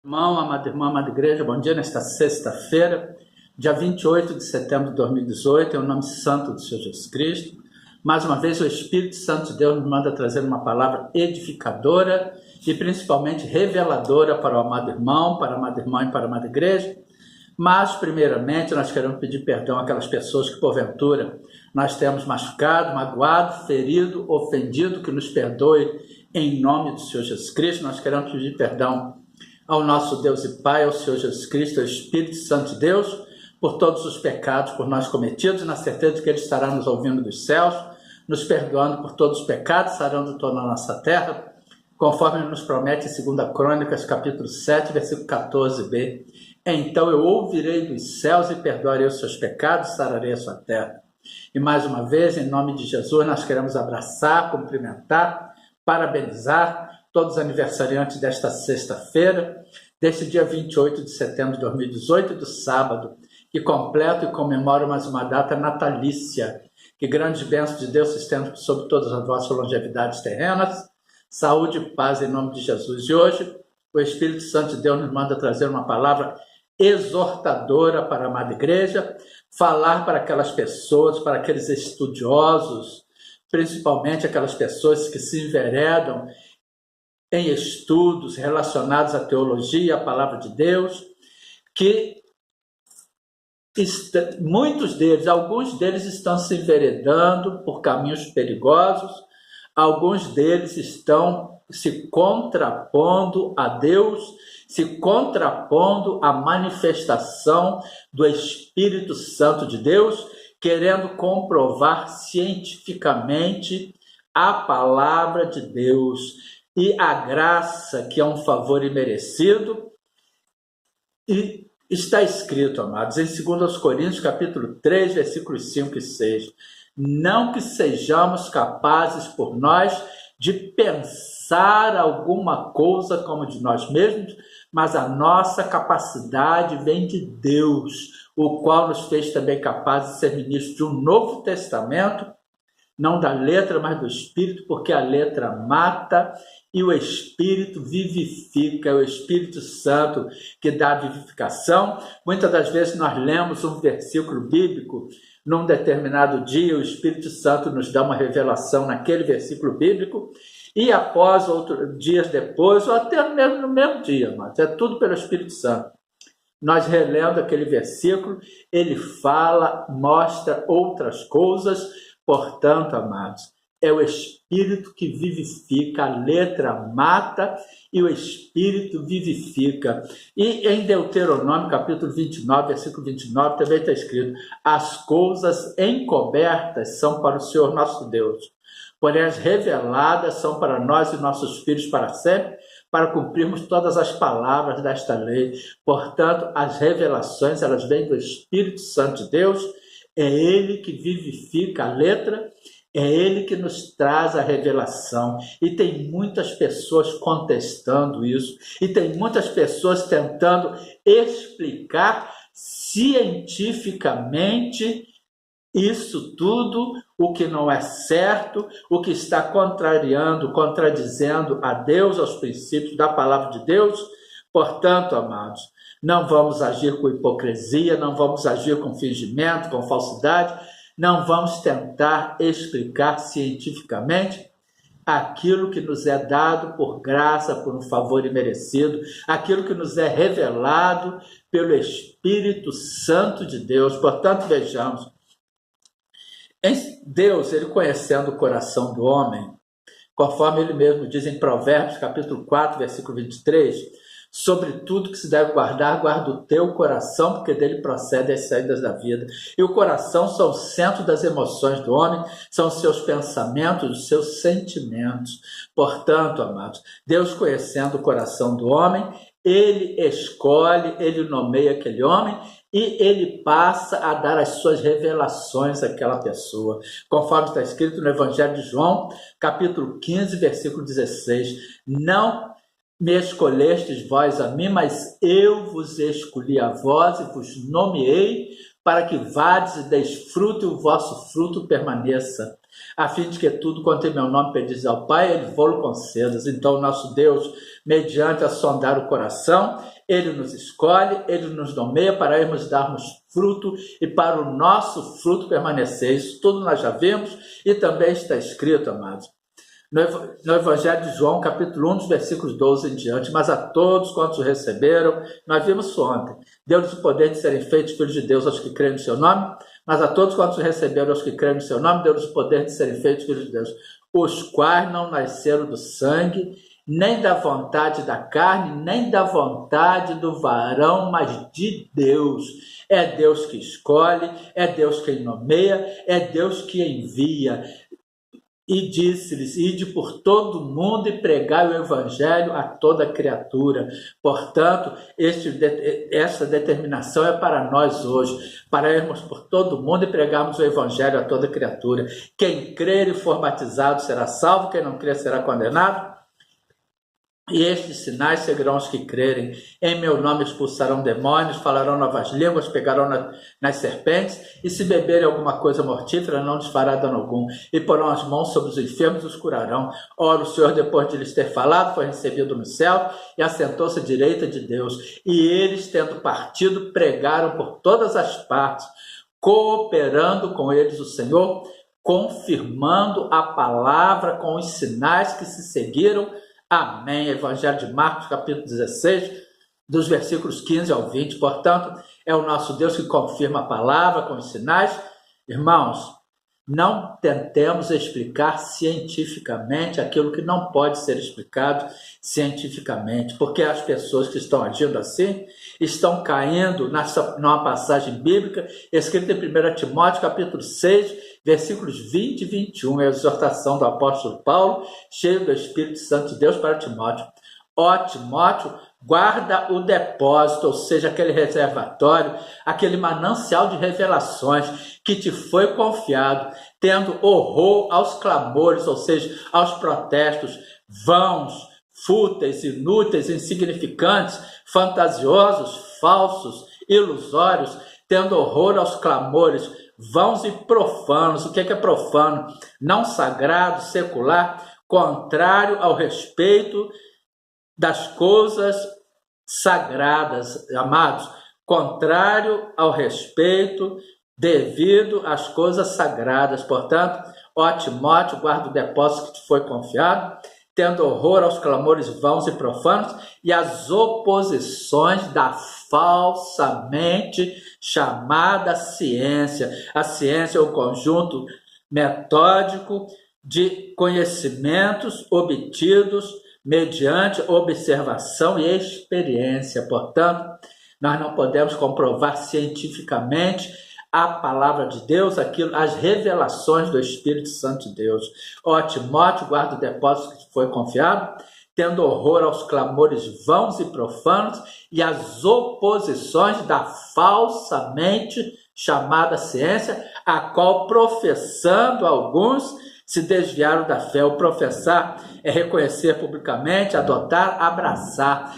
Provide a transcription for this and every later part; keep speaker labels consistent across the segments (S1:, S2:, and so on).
S1: Irmão, amada irmã, amada igreja, bom dia nesta sexta-feira, dia 28 de setembro de 2018, em nome santo do Senhor Jesus Cristo. Mais uma vez, o Espírito Santo de Deus nos manda trazer uma palavra edificadora e principalmente reveladora para o amado irmão, para a amada irmã e para a amada igreja. Mas, primeiramente, nós queremos pedir perdão àquelas pessoas que, porventura, nós temos machucado, magoado, ferido, ofendido, que nos perdoe em nome do Senhor Jesus Cristo. Nós queremos pedir perdão ao nosso Deus e Pai, ao Senhor Jesus Cristo, ao Espírito Santo de Deus, por todos os pecados por nós cometidos, na certeza de que Ele estará nos ouvindo dos céus, nos perdoando por todos os pecados, sarando toda a nossa terra, conforme Ele nos promete em 2 Crônicas, capítulo 7, versículo 14b. Então eu ouvirei dos céus e perdoarei os seus pecados, sararei a sua terra. E mais uma vez, em nome de Jesus, nós queremos abraçar, cumprimentar, parabenizar todos os aniversariantes desta sexta-feira, deste dia 28 de setembro de 2018, do sábado, que completa e comemora mais uma data natalícia. Que grandes bênçãos de Deus se estendam sobre todas as vossas longevidades terrenas, saúde e paz em nome de Jesus. E hoje, o Espírito Santo de Deus nos manda trazer uma palavra exortadora para a amada igreja, falar para aquelas pessoas, para aqueles estudiosos, principalmente aquelas pessoas que se enveredam em estudos relacionados à teologia, à palavra de Deus, que muitos deles, alguns deles estão se enveredando por caminhos perigosos, alguns deles estão se contrapondo a Deus, se contrapondo à manifestação do Espírito Santo de Deus, querendo comprovar cientificamente a palavra de Deus e a graça, que é um favor imerecido. E está escrito, amados, em 2 Coríntios, capítulo 3, versículos 5 e 6. Não que sejamos capazes por nós de pensar alguma coisa como de nós mesmos, mas a nossa capacidade vem de Deus, o qual nos fez também capazes de ser ministros de um novo testamento, não da letra, mas do Espírito, porque a letra mata e o Espírito vivifica, é o Espírito Santo que dá a vivificação. Muitas das vezes nós lemos um versículo bíblico, num determinado dia o Espírito Santo nos dá uma revelação naquele versículo bíblico, e após dias depois, ou até mesmo no mesmo dia, mas é tudo pelo Espírito Santo. Nós relendo aquele versículo, ele fala, mostra outras coisas. Portanto, amados, é o Espírito que vivifica, a letra mata e o Espírito vivifica. E em Deuteronômio, capítulo 29, versículo 29, também está escrito: as coisas encobertas são para o Senhor nosso Deus, porém as reveladas são para nós e nossos filhos para sempre, para cumprirmos todas as palavras desta lei. Portanto, as revelações, elas vêm do Espírito Santo de Deus. É Ele que vivifica a letra, é Ele que nos traz a revelação. E tem muitas pessoas contestando isso, e tem muitas pessoas tentando explicar cientificamente isso tudo, o que não é certo, o que está contradizendo a Deus, aos princípios da palavra de Deus. Portanto, amados, não vamos agir com hipocrisia, não vamos agir com fingimento, com falsidade, não vamos tentar explicar cientificamente aquilo que nos é dado por graça, por um favor imerecido, aquilo que nos é revelado pelo Espírito Santo de Deus. Portanto, vejamos, Deus, Ele conhecendo o coração do homem, conforme Ele mesmo diz em Provérbios, capítulo 4, versículo 23, sobre tudo que se deve guardar, guarda o teu coração, porque dele procedem as saídas da vida. E o coração são o centro das emoções do homem, são os seus pensamentos, os seus sentimentos. Portanto, amados, Deus conhecendo o coração do homem, Ele escolhe, Ele nomeia aquele homem e Ele passa a dar as suas revelações àquela pessoa. Conforme está escrito no Evangelho de João, capítulo 15, versículo 16. Não me escolhestes vós a mim, mas eu vos escolhi a vós e vos nomeei para que vades e deis fruto e o vosso fruto permaneça, a fim de que tudo quanto em meu nome pedis ao Pai, Ele vô-lo conceda. Então, nosso Deus, mediante a sondar o coração, Ele nos escolhe, Ele nos nomeia para irmos darmos fruto e para o nosso fruto permanecer. Isso tudo nós já vimos e também está escrito, amados, no Evangelho de João, capítulo 1, dos versículos 12 em diante. Mas a todos quantos o receberam, nós vimos isso ontem, deu-lhes o poder de serem feitos filhos de Deus aos que creem no seu nome. Mas a todos quantos o receberam, aos que creem no seu nome, deu-lhes o poder de serem feitos filhos de Deus, os quais não nasceram do sangue, nem da vontade da carne, nem da vontade do varão, mas de Deus. É Deus que escolhe, é Deus quem nomeia, é Deus que envia. E disse-lhes: ide por todo o mundo e pregai o evangelho a toda criatura. Portanto, essa determinação é para nós hoje, para irmos por todo o mundo e pregarmos o evangelho a toda criatura. Quem crer e for batizado será salvo, quem não crer será condenado. E estes sinais seguirão os que crerem. Em meu nome expulsarão demônios, falarão novas línguas, pegarão nas serpentes, e se beberem alguma coisa mortífera, não lhes fará dano algum. E porão as mãos sobre os enfermos e os curarão. Ora, o Senhor, depois de lhes ter falado, foi recebido no céu e assentou-se à direita de Deus. E eles, tendo partido, pregaram por todas as partes, cooperando com eles o Senhor, confirmando a palavra com os sinais que se seguiram. Amém. Evangelho de Marcos, capítulo 16, dos versículos 15 ao 20. Portanto, é o nosso Deus que confirma a palavra com os sinais. Irmãos, não tentemos explicar cientificamente aquilo que não pode ser explicado cientificamente, porque as pessoas que estão agindo assim estão caindo numa passagem bíblica escrita em 1 Timóteo, capítulo 6, versículos 20 e 21, é a exortação do apóstolo Paulo, cheio do Espírito Santo de Deus para Timóteo. Ó Timóteo, guarda o depósito, ou seja, aquele reservatório, aquele manancial de revelações que te foi confiado, tendo horror aos clamores, ou seja, aos protestos vãos, fúteis, inúteis, insignificantes, fantasiosos, falsos, ilusórios, tendo horror aos clamores vãos e profanos. O que é profano? Não sagrado, secular, contrário ao respeito das coisas sagradas, amados, contrário ao respeito devido às coisas sagradas. Portanto, ó Timóteo, guarda o depósito que te foi confiado, tendo horror aos clamores vãos e profanos e às oposições da falsamente chamada ciência. A ciência é um conjunto metódico de conhecimentos obtidos mediante observação e experiência. Portanto, nós não podemos comprovar cientificamente a palavra de Deus, as revelações do Espírito Santo de Deus. Ó Timóteo, guarda o depósito que te foi confiado, tendo horror aos clamores vãos e profanos e às oposições da falsamente chamada ciência, a qual professando alguns se desviaram da fé. O professar é reconhecer publicamente, adotar, abraçar,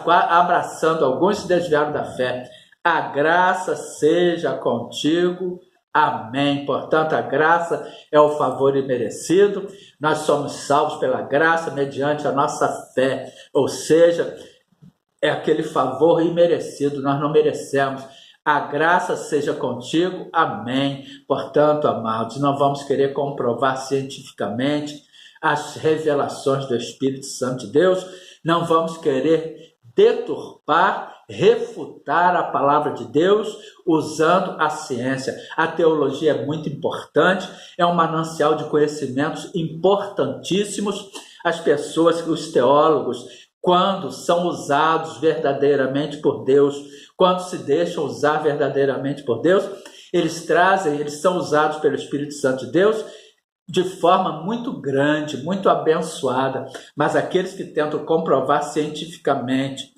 S1: abraçando alguns se desviaram da fé. A graça seja contigo. Amém. Portanto, a graça é o favor imerecido. Nós somos salvos pela graça mediante a nossa fé. Ou seja, é aquele favor imerecido, nós não merecemos. A graça seja contigo. Amém. Portanto, amados, não vamos querer comprovar cientificamente as revelações do Espírito Santo de Deus. Não vamos querer deturpar, refutar a palavra de Deus usando a ciência. A teologia é muito importante, é um manancial de conhecimentos importantíssimos. As pessoas, os teólogos, quando são usados verdadeiramente por Deus, quando se deixam usar verdadeiramente por Deus, eles são usados pelo Espírito Santo de Deus de forma muito grande, muito abençoada. Mas aqueles que tentam comprovar cientificamente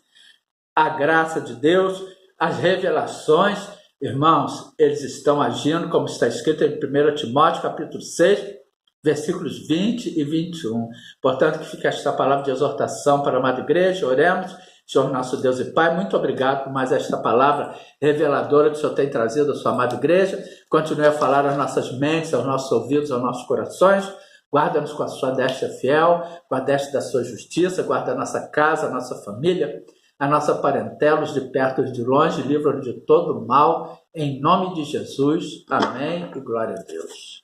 S1: a graça de Deus, as revelações, irmãos, eles estão agindo como está escrito em 1 Timóteo, capítulo 6, versículos 20 e 21. Portanto, que fica esta palavra de exortação para a amada igreja. Oremos. Senhor nosso Deus e Pai, muito obrigado por mais esta palavra reveladora que o Senhor tem trazido à sua amada igreja. Continue a falar às nossas mentes, aos nossos ouvidos, aos nossos corações. Guarda-nos com a sua destra fiel, com a destra da sua justiça. Guarda a nossa casa, a nossa família, a nossa parentela, os de perto, os de longe, livra-nos de todo mal, em nome de Jesus. Amém e glória a Deus.